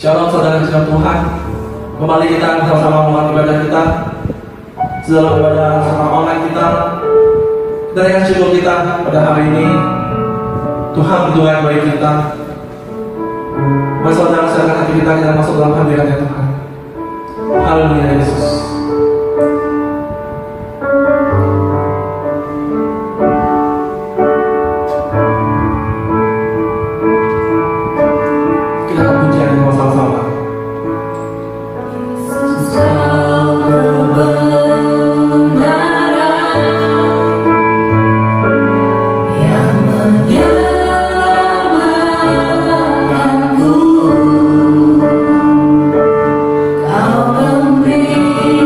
Shalom saudara kasih Tuhan. Kembali kita sama-sama mengulang ibadah kita. Dalam ibadah sama online kita, naikkan syukur kita pada hari ini. Tuhan berdoa yang baik kita. Mari saudara silakan hati kita masuk dalam hadiratnya Tuhan. Haleluya Yesus. Kau memberi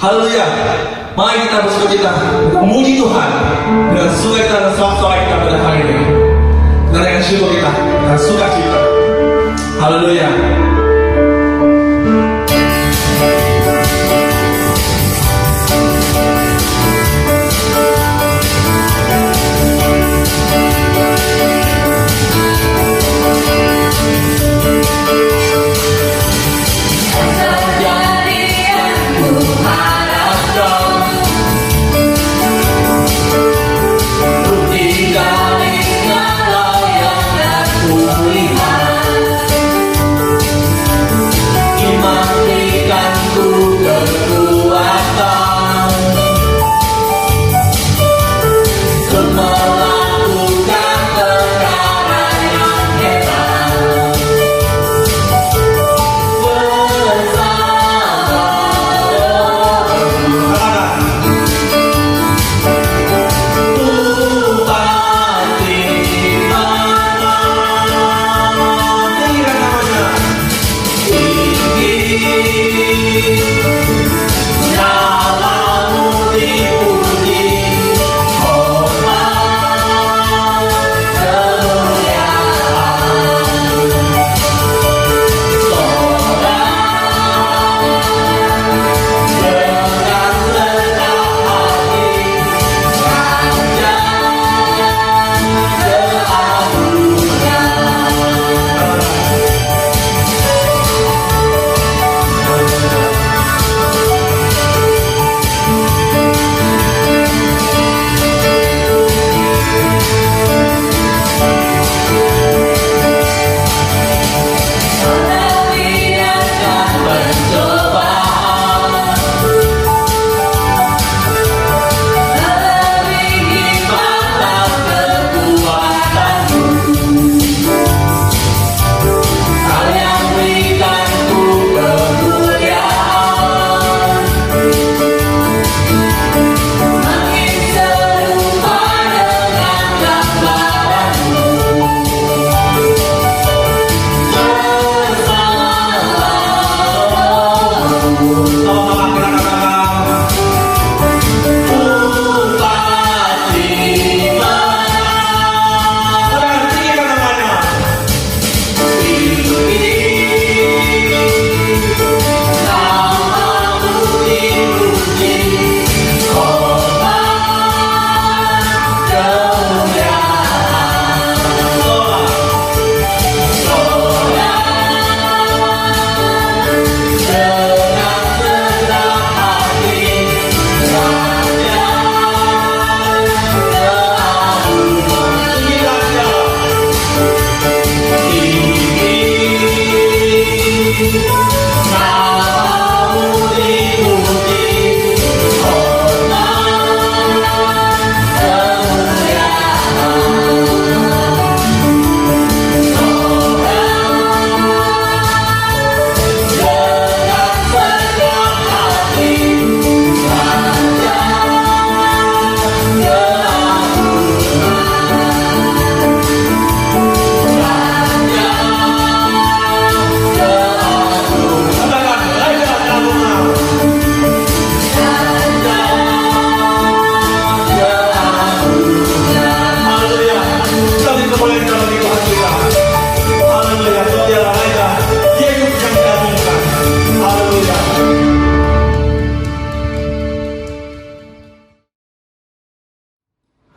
Haleluya. Mari kita bersukacita, kita memuji Tuhan dengan sukacita dan sorak-sorai kita pada hari ini. Kita naikkan syukur kita dengan sukacita. Haleluya.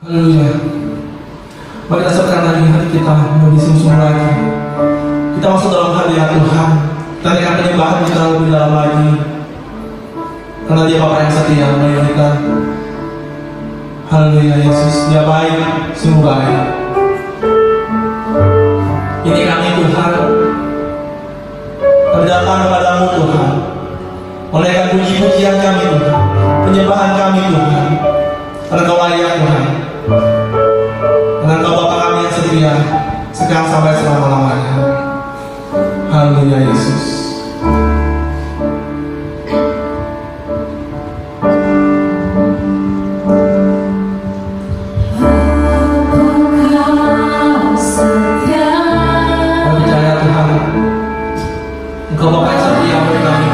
Haleluya. Mari kita serahkan lagi hati kita lebih sungguh lagi. Kita masuk dalam hadirat Tuhan. Kita naikkan penyembahan kita lebih dalam lagi. Karena Dia Bapa yang setia melayani kita. Haleluya Yesus. Dia baik, sungguh baik. Ini kami Tuhan. Kami datang kepadamu Tuhan. Menaikkan puji-pujian kami Tuhan. Penyembahan kami Tuhan. Karena Kau layak Tuhan. Karena Kau Bapa kami yang setia sekarang sampai selama-lamanya. Haleluya Yesus. Engkau Bapa yang setia bagi kami.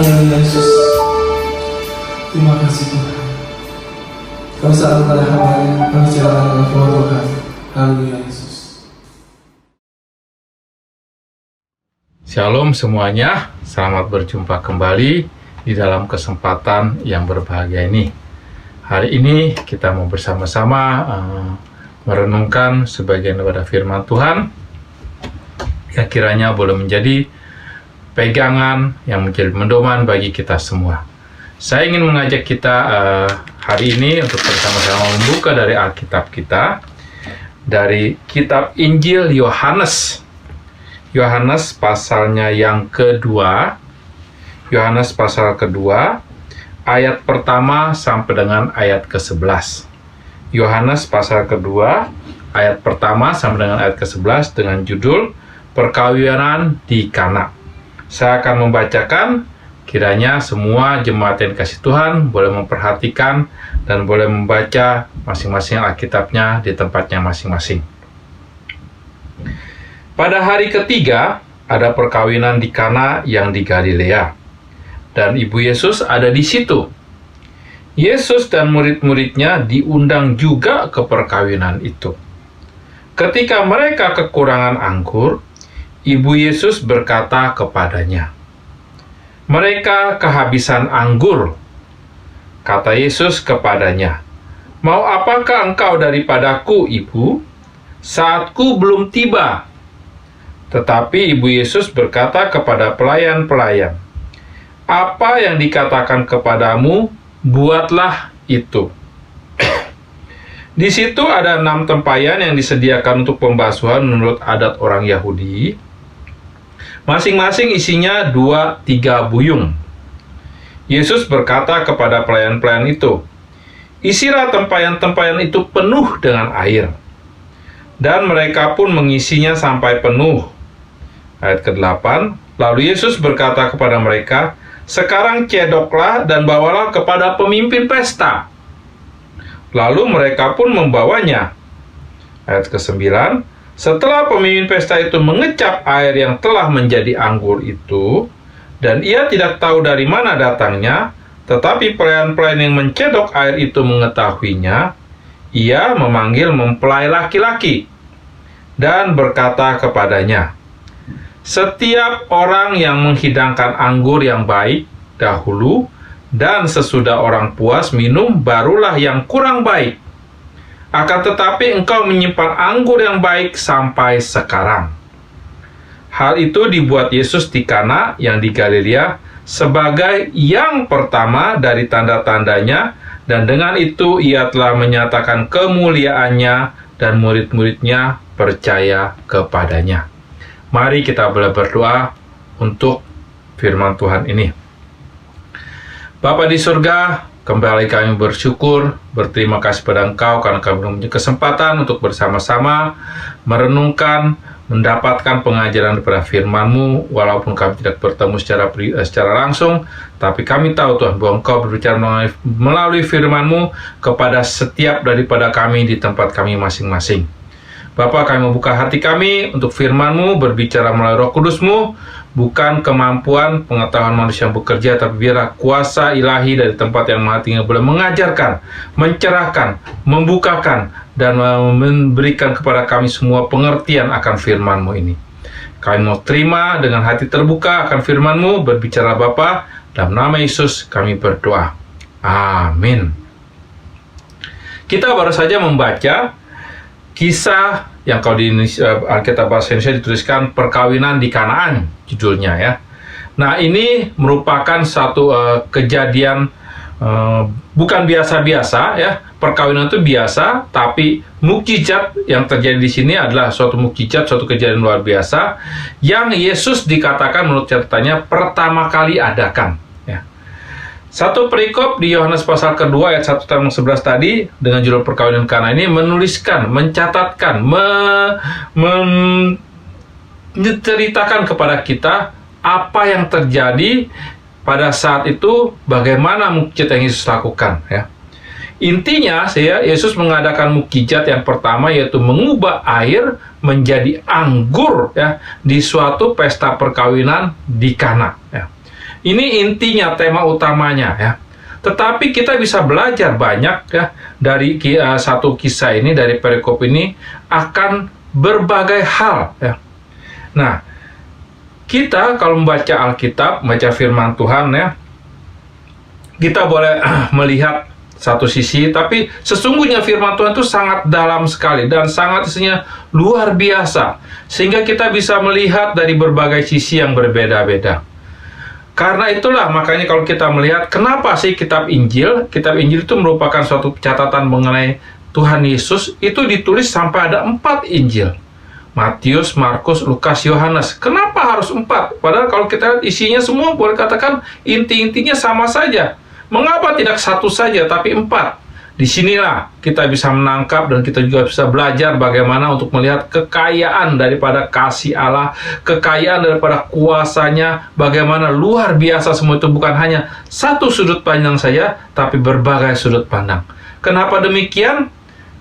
Haleluya Yesus. Terima kasih Tuhan. Kami saat pada hamba-Nya, kami silakan dengan firman Tuhan. Haleluya Yesus. Shalom semuanya, selamat berjumpa kembali di dalam kesempatan yang berbahagia ini. Hari ini kita mau bersama-sama merenungkan sebagian daripada firman Tuhan yang kiranya boleh menjadi pegangan yang menjadi pedoman bagi kita semua. Saya ingin mengajak kita hari ini untuk bersama-sama membuka dari Alkitab kita, dari kitab Injil Yohanes. Yohanes pasalnya yang kedua, Yohanes pasal kedua, ayat pertama sampai dengan ayat ke-11. Yohanes pasal kedua, ayat pertama sampai dengan ayat ke-11 dengan judul Perkawinan di Kana. Saya akan membacakan, kiranya semua jemaat yang kasih Tuhan boleh memperhatikan dan boleh membaca masing-masing Alkitabnya di tempatnya masing-masing. Pada hari ketiga, ada perkawinan di Kana yang di Galilea, dan Ibu Yesus ada di situ. Yesus dan murid-muridnya diundang juga ke perkawinan itu. Ketika mereka kekurangan anggur, Ibu Yesus berkata kepadanya, "Mereka kehabisan anggur." Kata Yesus kepadanya, "Mau apakah engkau daripadaku, Ibu? Saatku belum tiba." Tetapi Ibu Yesus berkata kepada pelayan-pelayan, "Apa yang dikatakan kepadamu, buatlah itu." Di situ ada 6 tempayan yang disediakan untuk pembasuhan menurut adat orang Yahudi. Masing-masing isinya 2-3 buyung. Yesus berkata kepada pelayan-pelayan itu, "Isilah tempayan-tempayan itu penuh dengan air." Dan mereka pun mengisinya sampai penuh. Ayat ke-8, lalu Yesus berkata kepada mereka, "Sekarang cedoklah dan bawalah kepada pemimpin pesta." Lalu mereka pun membawanya. Ayat ke-9, setelah pemimpin pesta itu mengecap air yang telah menjadi anggur itu, dan ia tidak tahu dari mana datangnya, tetapi pelayan-pelayan yang mencedok air itu mengetahuinya, ia memanggil mempelai laki-laki dan berkata kepadanya, "Setiap orang yang menghidangkan anggur yang baik dahulu, dan sesudah orang puas minum, barulah yang kurang baik. Akan tetapi engkau menyimpan anggur yang baik sampai sekarang." Hal itu dibuat Yesus di Kana yang di Galilea sebagai yang pertama dari tanda-tandanya, dan dengan itu ia telah menyatakan kemuliaannya dan murid-muridnya percaya kepadanya. Mari kita boleh berdoa untuk firman Tuhan ini. Bapa di surga, kembali kami bersyukur, berterima kasih pada Engkau karena kami mempunyai kesempatan untuk bersama-sama merenungkan, mendapatkan pengajaran daripada firman-Mu, walaupun kami tidak bertemu secara langsung, tapi kami tahu Tuhan bahwa Engkau berbicara melalui firman-Mu kepada setiap daripada kami di tempat kami masing-masing. Bapa, kami membuka hati kami untuk firman-Mu berbicara melalui Roh Kudus-Mu, bukan kemampuan pengetahuan manusia yang bekerja, tapi biarlah kuasa ilahi dari tempat yang Maha Tinggi boleh mengajarkan, mencerahkan, membukakan, dan memberikan kepada kami semua pengertian akan firman-Mu ini. Kami mau terima dengan hati terbuka akan firman-Mu, berbicara Bapa, dalam nama Yesus kami berdoa. Amin. Kita baru saja membaca kisah yang kalau di Alkitab bahasa Indonesia dituliskan perkawinan di Kanaan, judulnya ya. Nah, ini merupakan satu kejadian bukan biasa-biasa ya. Perkawinan itu biasa, tapi mukjizat yang terjadi di sini adalah suatu mukjizat, suatu kejadian luar biasa yang Yesus dikatakan menurut catatannya pertama kali adakan. Ya. Satu perikop di Yohanes pasal kedua ayat 1-11 tadi dengan judul perkawinan Kana ini menuliskan, mencatatkan, menceritakan kepada kita apa yang terjadi pada saat itu, bagaimana mukjizat yang Yesus lakukan ya. Intinya Yesus mengadakan mukjizat yang pertama, yaitu mengubah air menjadi anggur ya di suatu pesta perkawinan di Kana ya. Ini intinya, tema utamanya ya. Tetapi kita bisa belajar banyak ya dari satu kisah ini, dari perikop ini, akan berbagai hal ya. Nah, kita kalau membaca Alkitab, membaca firman Tuhan ya, kita boleh melihat satu sisi, tapi sesungguhnya firman Tuhan itu sangat dalam sekali dan sangat isinya luar biasa, sehingga kita bisa melihat dari berbagai sisi yang berbeda-beda. Karena itulah makanya kalau kita melihat kenapa sih kitab Injil itu merupakan suatu catatan mengenai Tuhan Yesus, itu ditulis sampai ada 4 Injil. Matius, Markus, Lukas, Yohanes. Kenapa harus 4? Padahal kalau kita lihat isinya semua boleh katakan inti-intinya sama saja. Mengapa tidak 1 saja tapi 4? Disinilah kita bisa menangkap dan kita juga bisa belajar bagaimana untuk melihat kekayaan daripada kasih Allah, kekayaan daripada kuasanya, bagaimana luar biasa semua itu, bukan hanya satu sudut pandang saja, tapi berbagai sudut pandang. Kenapa demikian?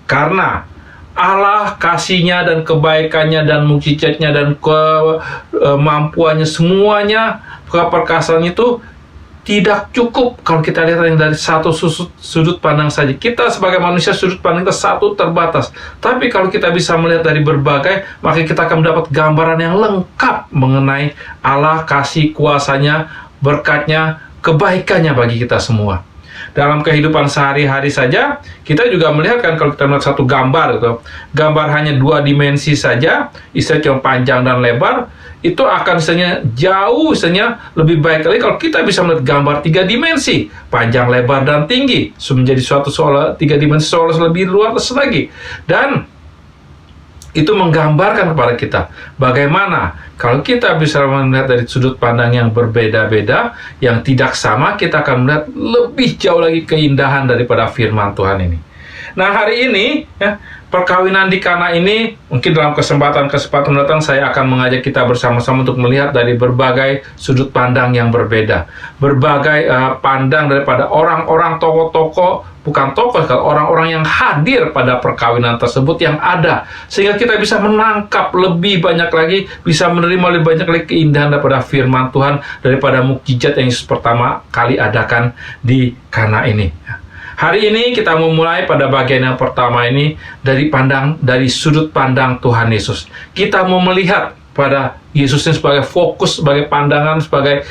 Karena Allah kasihnya dan kebaikannya dan mukjizatnya dan kemampuannya semuanya, keperkasaannya itu tidak cukup kalau kita lihat dari satu sudut pandang saja. Kita sebagai manusia sudut pandang kita satu, terbatas. Tapi kalau kita bisa melihat dari berbagai, maka kita akan mendapat gambaran yang lengkap mengenai Allah, kasih, kuasanya, berkatnya, kebaikannya bagi kita semua. Dalam kehidupan sehari-hari saja, kita juga melihat kan kalau kita melihat satu gambar gitu. Gambar hanya 2 dimensi saja, istilahnya cuma panjang dan lebar, itu akan istilahnya jauh, istilahnya lebih baik lagi kalau kita bisa melihat gambar 3 dimensi, panjang, lebar, dan tinggi, menjadi suatu soal 3 dimensi soal lebih luas lagi. Dan itu menggambarkan kepada kita bagaimana kalau kita bisa melihat dari sudut pandang yang berbeda-beda, yang tidak sama, kita akan melihat lebih jauh lagi keindahan daripada firman Tuhan ini. Nah, hari ini ya, perkawinan di Kana ini, mungkin dalam kesempatan mendatang saya akan mengajak kita bersama-sama untuk melihat dari berbagai sudut pandang yang berbeda, berbagai pandang daripada orang-orang tokoh-tokoh, bukan tokoh, orang-orang yang hadir pada perkawinan tersebut yang ada, sehingga kita bisa menangkap lebih banyak lagi, bisa menerima lebih banyak lagi keindahan daripada firman Tuhan, daripada mukjizat yang Yesus pertama kali adakan di Kana ini. Hari ini kita memulai pada bagian yang pertama ini dari sudut pandang Tuhan Yesus. Kita mau melihat pada Yesus ini sebagai fokus, sebagai pandangan, sebagai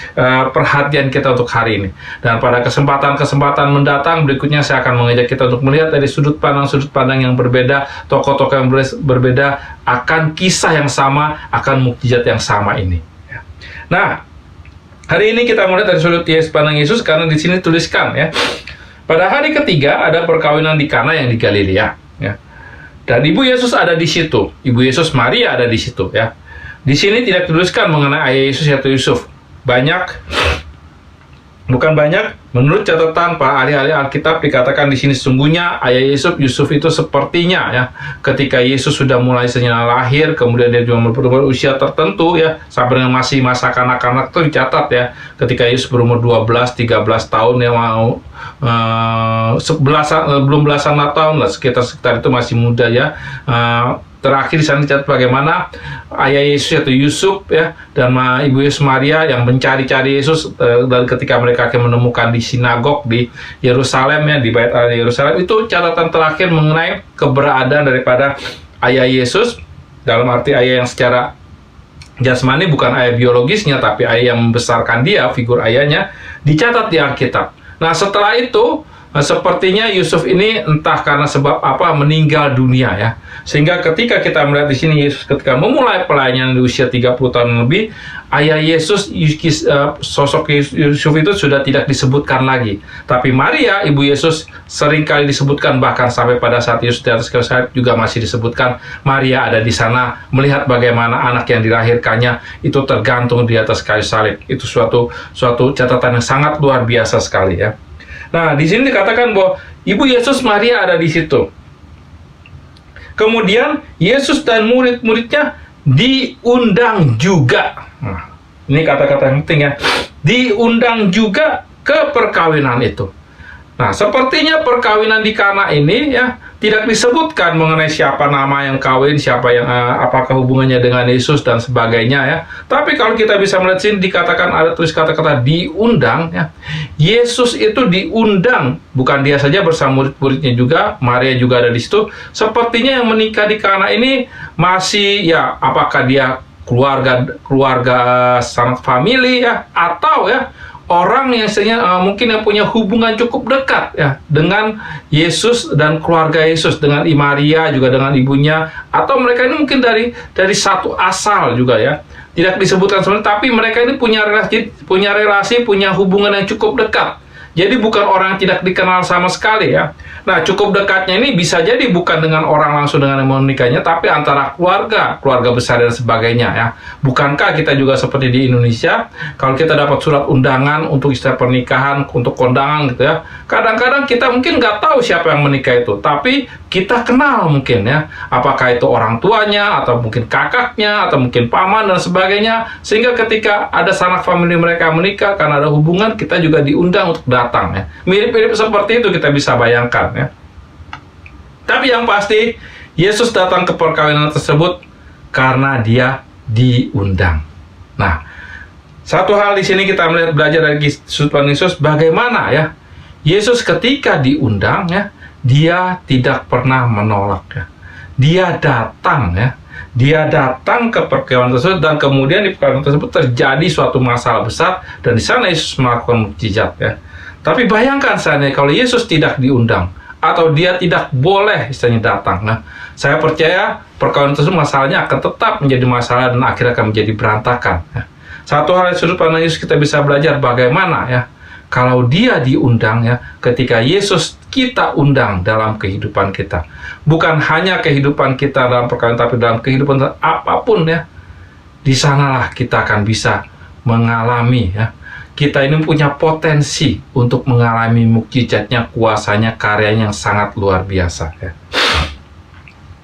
perhatian kita untuk hari ini. Dan pada kesempatan mendatang berikutnya saya akan mengajak kita untuk melihat dari sudut pandang yang berbeda, tokoh-tokoh yang berbeda akan kisah yang sama, akan mukjizat yang sama ini. Nah, hari ini kita melihat dari sudut pandang Yesus karena di sini tuliskan ya. Pada hari ketiga ada perkawinan di Kana yang di Galilea, ya. Dan Ibu Yesus ada di situ. Ibu Yesus Maria ada di situ, ya. Di sini tidak dituliskan mengenai ayah Yesus yaitu Yusuf. Menurut catatan para ahli-ahli Alkitab dikatakan di sini sesungguhnya ayah Yusuf itu sepertinya ya ketika Yesus sudah mulai lahir, kemudian dia juga berusia tertentu ya sampai dengan masih masa kanak-kanak itu dicatat ya ketika Yesus berumur 12-13 tahun ya belum belasan tahun lah sekitar itu masih muda ya. Terakhir di sana dicatat bagaimana ayah Yesus yaitu Yusuf ya dan Ibu Yesus Maria yang mencari-cari Yesus dan ketika mereka akan menemukan di sinagog di Yerusalem ya di Bait Allah Yerusalem, itu catatan terakhir mengenai keberadaan daripada ayah Yesus, dalam arti ayah yang secara jasmani, bukan ayah biologisnya tapi ayah yang membesarkan dia, figur ayahnya dicatat di Alkitab. Nah, setelah itu sepertinya Yusuf ini entah karena sebab apa meninggal dunia ya. Sehingga ketika kita melihat di sini Yesus ketika memulai pelayanan di usia 30 tahun lebih, ayah Yesus, sosok Yusuf itu sudah tidak disebutkan lagi. Tapi Maria, ibu Yesus, seringkali disebutkan, bahkan sampai pada saat Yesus di atas kayu salib juga masih disebutkan Maria ada di sana melihat bagaimana anak yang dilahirkannya itu tergantung di atas kayu salib. Itu suatu catatan yang sangat luar biasa sekali ya. Nah, di sini dikatakan bahwa ibu Yesus Maria ada di situ. Kemudian Yesus dan murid-muridnya diundang juga. Nah, ini kata-kata yang penting ya. Diundang juga ke perkawinan itu. Nah, sepertinya perkawinan di Kana ini ya tidak disebutkan mengenai siapa nama yang kawin, siapa yang apakah hubungannya dengan Yesus dan sebagainya ya. Tapi kalau kita bisa melihat sini dikatakan ada tulis kata-kata diundang ya. Yesus itu diundang, bukan dia saja bersama murid-muridnya juga, Maria juga ada di situ. Sepertinya yang menikah di Kana ini masih ya apakah dia keluarga sanak famili ya atau ya orang yang mungkin yang punya hubungan cukup dekat ya dengan Yesus dan keluarga Yesus, dengan Maria juga dengan ibunya, atau mereka ini mungkin dari satu asal juga ya. Tidak disebutkan sebenarnya, tapi mereka ini punya relasi, punya hubungan yang cukup dekat. Jadi bukan orang yang tidak dikenal sama sekali ya. Nah, cukup dekatnya ini bisa jadi bukan dengan orang langsung dengan yang menikahnya, tapi antara keluarga besar dan sebagainya ya. Bukankah kita juga seperti di Indonesia, kalau kita dapat surat undangan untuk istilah pernikahan, untuk kondangan gitu ya, kadang-kadang kita mungkin nggak tahu siapa yang menikah itu, tapi kita kenal mungkin ya, apakah itu orang tuanya, atau mungkin kakaknya, atau mungkin paman dan sebagainya, sehingga ketika ada sanak famili mereka menikah, karena ada hubungan, kita juga diundang untuk datang ya. Mirip-mirip seperti itu kita bisa bayangkan ya. Tapi yang pasti Yesus datang ke perkawinan tersebut karena dia diundang. Nah, satu hal di sini kita belajar dari sudut pandang Yesus, bagaimana ya Yesus ketika diundang ya, dia tidak pernah menolak ya. Dia datang ya. Dia datang ke perkawinan tersebut, dan kemudian di perkawinan tersebut terjadi suatu masalah besar, dan di sana Yesus melakukan mukjizat ya. Tapi bayangkan seandainya kalau Yesus tidak diundang, atau dia tidak boleh istilahnya datang. Nah, saya percaya perkawinan tersebut masalahnya akan tetap menjadi masalah dan akhirnya akan menjadi berantakan. Ya. Satu hal dari sudut pandang Yesus kita bisa belajar bagaimana ya kalau dia diundang ya, ketika Yesus kita undang dalam kehidupan kita. Bukan hanya kehidupan kita dalam perkawinan, tapi dalam kehidupan apapun ya. Di sanalah kita akan bisa mengalami ya. Kita ini punya potensi untuk mengalami mukjizatnya, kuasanya, karyanya yang sangat luar biasa ya.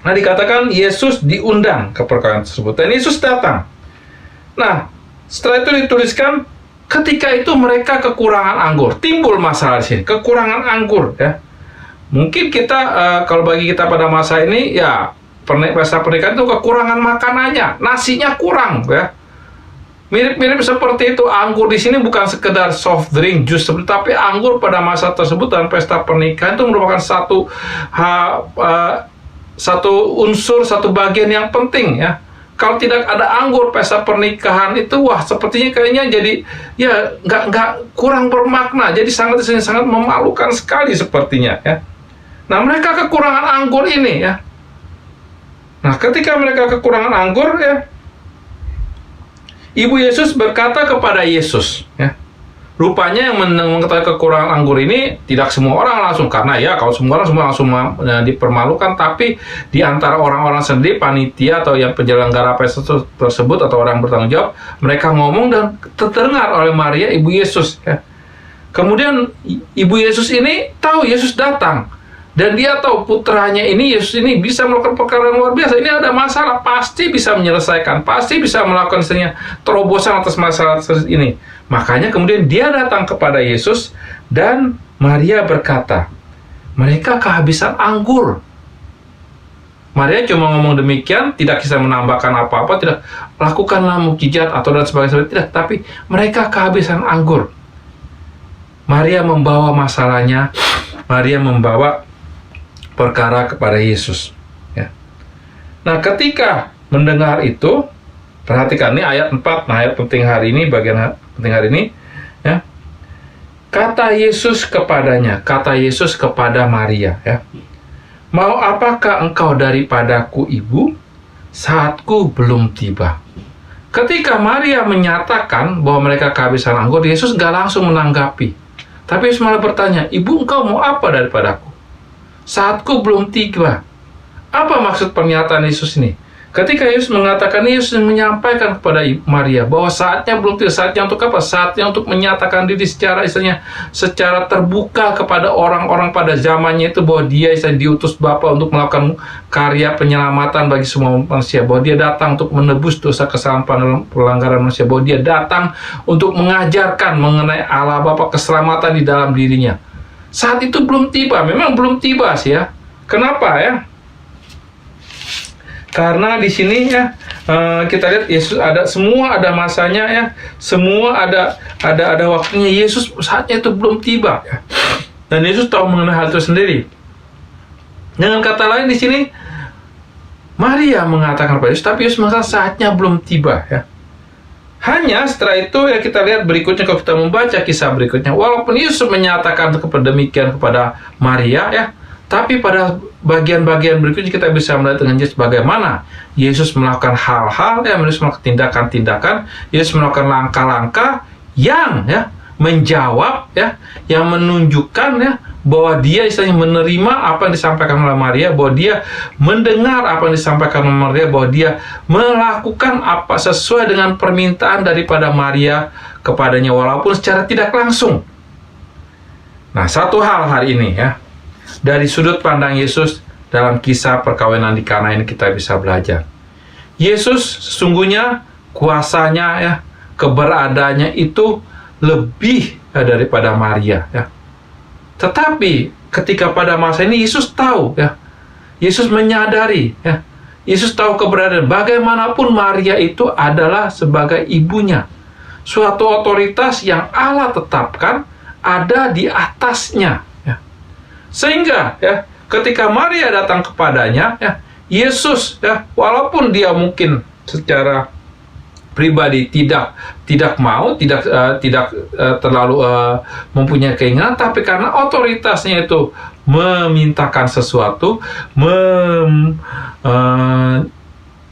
Nah, dikatakan Yesus diundang ke perkawinan tersebut, dan Yesus datang. Nah, setelah itu dituliskan ketika itu mereka kekurangan anggur. Timbul masalah di sini, kekurangan anggur ya. Mungkin kita kalau bagi kita pada masa ini ya pesta pernikahan itu kekurangan makanannya, nasinya kurang ya. Mirip-mirip seperti itu. Anggur di sini bukan sekedar soft drink, jus, tapi anggur pada masa tersebut dan pesta pernikahan itu merupakan satu unsur, satu bagian yang penting ya. Kalau tidak ada anggur pesta pernikahan itu, wah sepertinya kayaknya jadi ya nggak kurang bermakna. Jadi sangat memalukan sekali sepertinya ya. Nah, mereka kekurangan anggur ini ya. Nah, ketika mereka kekurangan anggur ya, Ibu Yesus berkata kepada Yesus, ya, rupanya yang mengetahui kekurangan anggur ini tidak semua orang langsung, karena ya kalau semua orang langsung dipermalukan, tapi di antara orang-orang sendiri, panitia atau yang penyelenggara pesta tersebut atau orang bertanggung jawab, mereka ngomong dan terdengar oleh Maria, Ibu Yesus. Ya. Kemudian Ibu Yesus ini tahu Yesus datang. Dan dia tahu putranya ini, Yesus ini bisa melakukan perkara yang luar biasa. Ini ada masalah, pasti bisa menyelesaikan, pasti bisa melakukan terobosan atas masalah ini. Makanya kemudian dia datang kepada Yesus, dan Maria berkata, mereka kehabisan anggur. Maria cuma ngomong demikian, tidak bisa menambahkan apa-apa, tidak lakukanlah mukjizat atau dan sebagainya, tidak. Tapi mereka kehabisan anggur. Maria membawa masalahnya, Maria membawa perkara kepada Yesus ya. Nah, ketika mendengar itu, perhatikan ini ayat 4, nah ayat penting hari ini, bagian penting hari ini ya. Kata Yesus kepada Maria ya, mau apakah engkau daripadaku, Ibu? Saatku belum tiba. Ketika Maria menyatakan bahwa mereka kehabisan anggur, Yesus gak langsung menanggapi. Tapi Yesus malah bertanya, "Ibu, engkau mau apa daripadaku? Saatku belum tiba." Apa maksud pernyataan Yesus ini? Ketika Yesus mengatakan, Yesus menyampaikan kepada Maria bahwa saatnya belum tiba. Saatnya untuk apa? Saatnya untuk menyatakan diri secara terbuka kepada orang-orang pada zamannya itu, bahwa dia diutus Bapa untuk melakukan karya penyelamatan bagi semua manusia, bahwa dia datang untuk menebus dosa, kesalahan, pelanggaran manusia, bahwa dia datang untuk mengajarkan mengenai Allah Bapa, keselamatan di dalam dirinya. Saat itu belum tiba, memang belum tiba sih ya. Kenapa ya? Karena di sini ya kita lihat Yesus semua ada masanya ya, semua ada waktunya. Yesus saatnya itu belum tiba ya. Dan Yesus tahu mengenai hal itu sendiri. Dengan kata lain di sini Maria mengatakan kepada Yesus, tapi Yesus mengatakan saatnya belum tiba ya. Hanya setelah itu ya kita lihat berikutnya, kalau kita membaca kisah berikutnya, walaupun Yesus menyatakan demikian kepada Maria ya, tapi pada bagian-bagian berikutnya kita bisa melihat dengan jelas bagaimana Yesus melakukan hal-hal, Yesus melakukan tindakan-tindakan, Yesus melakukan langkah-langkah yang ya menjawab ya, yang menunjukkan ya bahwa dia menerima apa yang disampaikan oleh Maria, bahwa dia mendengar apa yang disampaikan oleh Maria, bahwa dia melakukan apa sesuai dengan permintaan daripada Maria kepadanya, walaupun secara tidak langsung. Nah, satu hal hari ini ya, dari sudut pandang Yesus dalam kisah perkawinan di Kana ini kita bisa belajar. Yesus sesungguhnya kuasanya ya, keberadaannya itu lebih daripada Maria ya. Tetapi ketika pada masa ini Yesus tahu ya, Yesus menyadari ya, Yesus tahu keberadaan. Bagaimanapun Maria itu adalah sebagai ibunya, suatu otoritas yang Allah tetapkan ada di atasnya. Sehingga ya, ketika Maria datang kepadanya ya, Yesus ya, walaupun dia mungkin secara pribadi tidak mau, tidak terlalu mempunyai keinginan, tapi karena otoritasnya itu memintakan sesuatu,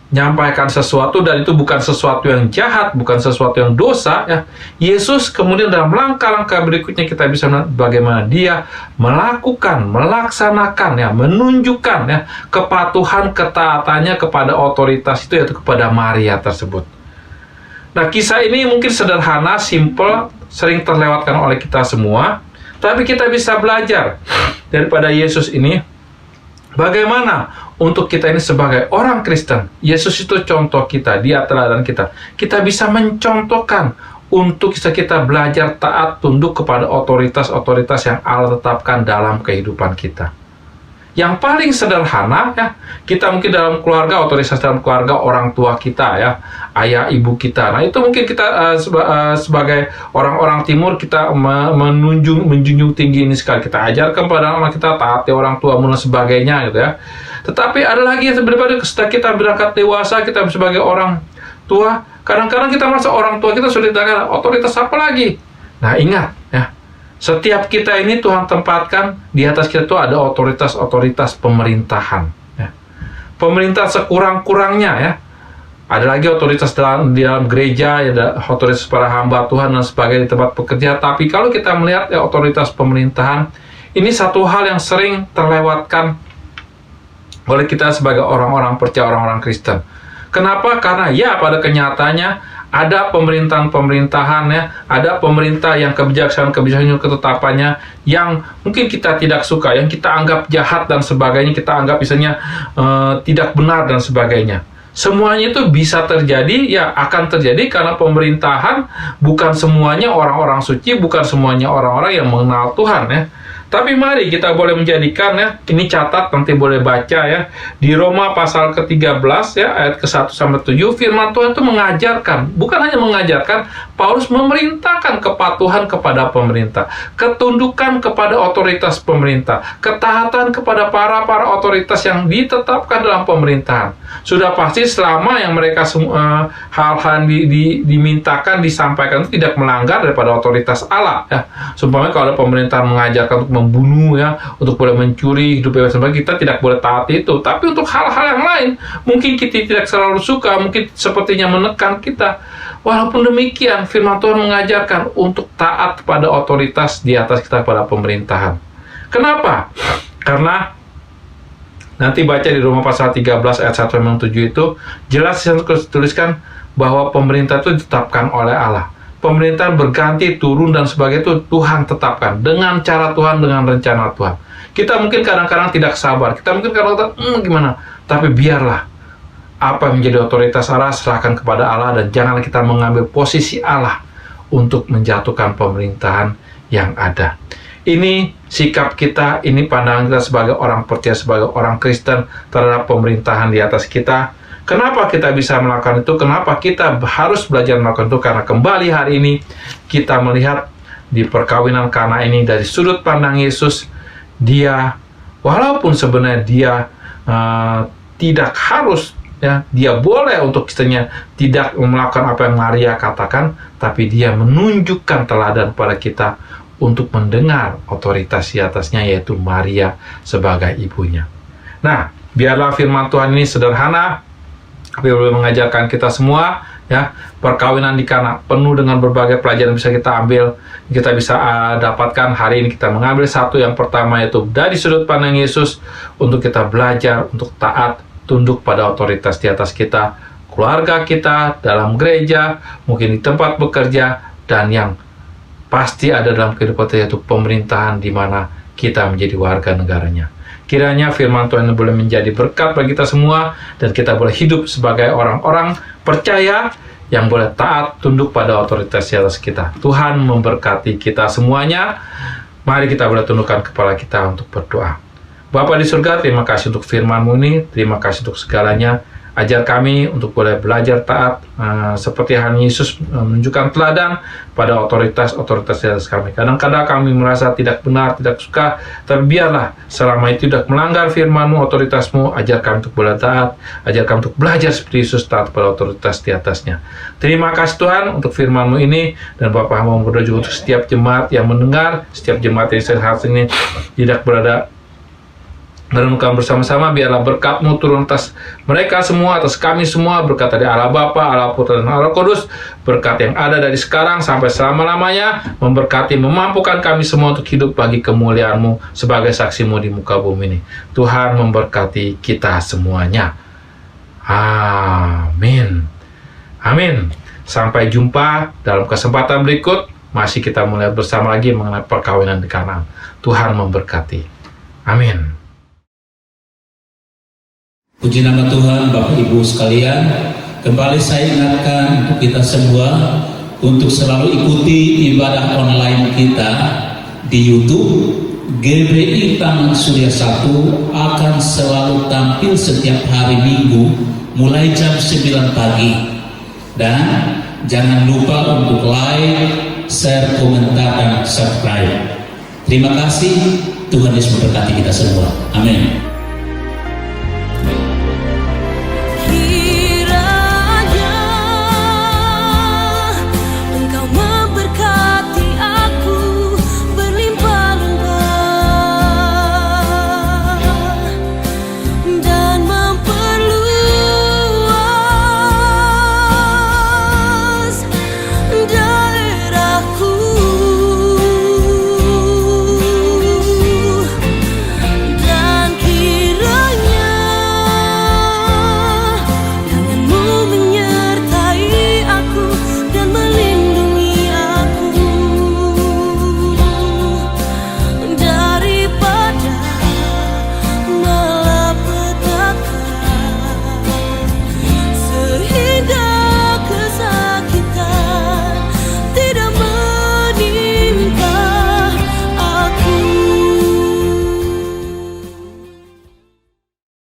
menyampaikan sesuatu, dan itu bukan sesuatu yang jahat, bukan sesuatu yang dosa ya. Yesus kemudian dalam langkah-langkah berikutnya kita bisa melihat bagaimana dia melaksanakan ya, menunjukkan ya kepatuhan, ketaatannya kepada otoritas itu, yaitu kepada Maria tersebut. Nah, kisah ini mungkin sederhana, simple, sering terlewatkan oleh kita semua, tapi kita bisa belajar daripada Yesus ini bagaimana untuk kita ini sebagai orang Kristen. Yesus itu contoh kita, dia teladan kita. Kita bisa mencontohkan untuk kita belajar taat tunduk kepada otoritas-otoritas yang Allah tetapkan dalam kehidupan kita. Yang paling sederhana ya, kita mungkin dalam keluarga, otoritas dalam keluarga, orang tua kita ya, ayah ibu kita. Nah, itu mungkin kita sebagai orang-orang timur kita menjunjung tinggi ini sekali. Kita ajarkan pada anak kita taati orang tua dan sebagainya gitu ya. Tetapi ada lagi yang berbeda setelah kita berangkat dewasa, kita sebagai orang tua, kadang-kadang kita merasa orang tua kita sudah dikatakan otoritas apa lagi. Nah, ingat ya, setiap kita ini Tuhan tempatkan di atas kita itu ada otoritas-otoritas pemerintahan ya. Pemerintah sekurang-kurangnya ya. Ada lagi otoritas di dalam gereja, ada otoritas para hamba Tuhan dan sebagainya di tempat pekerja. Tapi kalau kita melihat ya, otoritas pemerintahan, ini satu hal yang sering terlewatkan oleh kita sebagai orang-orang percaya, orang-orang Kristen. Kenapa? Karena ya pada kenyataannya ada pemerintahan-pemerintahan ya, ada pemerintah yang kebijaksanaan ketetapannya yang mungkin kita tidak suka, yang kita anggap jahat dan sebagainya, kita anggap misalnya tidak benar dan sebagainya. Semuanya itu bisa terjadi, ya akan terjadi karena pemerintahan bukan semuanya orang-orang suci, bukan semuanya orang-orang yang mengenal Tuhan ya. Tapi mari kita boleh menjadikan ya, ini catat nanti boleh baca ya, di Roma pasal ke-13 ya, ayat ke-1 sampai 7, firman Tuhan itu mengajarkan, bukan hanya mengajarkan, Paulus memerintahkan kepatuhan kepada pemerintah, ketundukan kepada otoritas pemerintah, ketaatan kepada para otoritas yang ditetapkan dalam pemerintahan. Sudah pasti selama yang mereka hal-hal dimintakan, disampaikan itu tidak melanggar daripada otoritas Allah. Ya, sumpamanya kalau ada pemerintahan mengajarkan untuk membunuh, ya, untuk boleh mencuri, hidup bebas, kita tidak boleh taat itu. Tapi untuk hal-hal yang lain, mungkin kita tidak selalu suka, mungkin sepertinya menekan kita. Walaupun demikian, firman Tuhan mengajarkan untuk taat pada otoritas di atas kita, pada pemerintahan. Kenapa? Karena nanti baca di Roma pasal 13 ayat 1-7 itu jelas dituliskan bahwa pemerintah itu ditetapkan oleh Allah. Pemerintahan berganti, turun, dan sebagainya itu Tuhan tetapkan dengan cara Tuhan, dengan rencana Tuhan. Kita mungkin kadang-kadang tidak sabar, kita mungkin kadang-kadang gimana, tapi biarlah apa yang menjadi otoritas Allah serahkan kepada Allah, dan jangan kita mengambil posisi Allah untuk menjatuhkan pemerintahan yang ada. Ini sikap kita, ini pandangan kita sebagai orang percaya, sebagai orang Kristen terhadap pemerintahan di atas kita. Kenapa kita bisa melakukan itu? Kenapa kita harus belajar melakukan itu? Karena kembali hari ini kita melihat di perkawinan Kana ini dari sudut pandang Yesus. Dia, walaupun sebenarnya dia tidak harus, ya, dia boleh untuk istrinya tidak melakukan apa yang Maria katakan, tapi dia menunjukkan teladan pada kita untuk mendengar otoritas di atasnya, yaitu Maria sebagai ibunya. Nah, biarlah firman Tuhan ini sederhana, tapi boleh mengajarkan kita semua, ya. Perkawinan di Kana penuh dengan berbagai pelajaran yang bisa kita ambil, kita bisa dapatkan. Hari ini kita mengambil satu, yang pertama yaitu dari sudut pandang Yesus, untuk kita belajar untuk taat, tunduk pada otoritas di atas kita, keluarga kita, dalam gereja, mungkin di tempat bekerja, dan yang pasti ada dalam kehidupan kita, yaitu pemerintahan di mana kita menjadi warga negaranya. Kiranya firman Tuhan boleh menjadi berkat bagi kita semua, dan kita boleh hidup sebagai orang-orang percaya yang boleh taat, tunduk pada otoritas di atas kita. Tuhan memberkati kita semuanya. Mari kita boleh tundukkan kepala kita untuk berdoa. Bapa di surga, terima kasih untuk firman-Mu ini, terima kasih untuk segalanya. Ajar kami untuk boleh belajar taat, seperti halnya Yesus menunjukkan teladan pada otoritas-otoritas di atas kami. Kadang-kadang kami merasa tidak benar, tidak suka, tapi biarlah selama itu tidak melanggar firman-Mu, otoritas-Mu. Ajar kami untuk boleh taat, ajar kami untuk belajar seperti Yesus taat pada otoritas di atasnya. Terima kasih Tuhan untuk firman-Mu ini, dan Bapak mau berdoa juga untuk setiap jemaat yang mendengar, setiap jemaat yang saat ini tidak berada merenungkan bersama-sama. Biarlah berkat-Mu turun atas mereka semua, atas kami semua, berkat dari Allah Bapa, Allah Putra, dan Allah Kudus, berkat yang ada dari sekarang sampai selama-lamanya, memberkati, memampukan kami semua untuk hidup bagi kemuliaan-Mu sebagai saksi-Mu di muka bumi ini. Tuhan memberkati kita semuanya. Amin. Amin. Sampai jumpa dalam kesempatan berikut. Masih kita melihat bersama lagi mengenai perkawinan di Kana. Tuhan memberkati. Amin. Puji nama Tuhan, Bapak Ibu sekalian. Kembali saya ingatkan untuk kita semua untuk selalu ikuti ibadah online kita di YouTube. GBI Taman Surya 1 akan selalu tampil setiap hari Minggu mulai jam 9 pagi. Dan jangan lupa untuk like, share, komentar, dan subscribe. Terima kasih. Tuhan Yesus memberkati kita semua. Amin.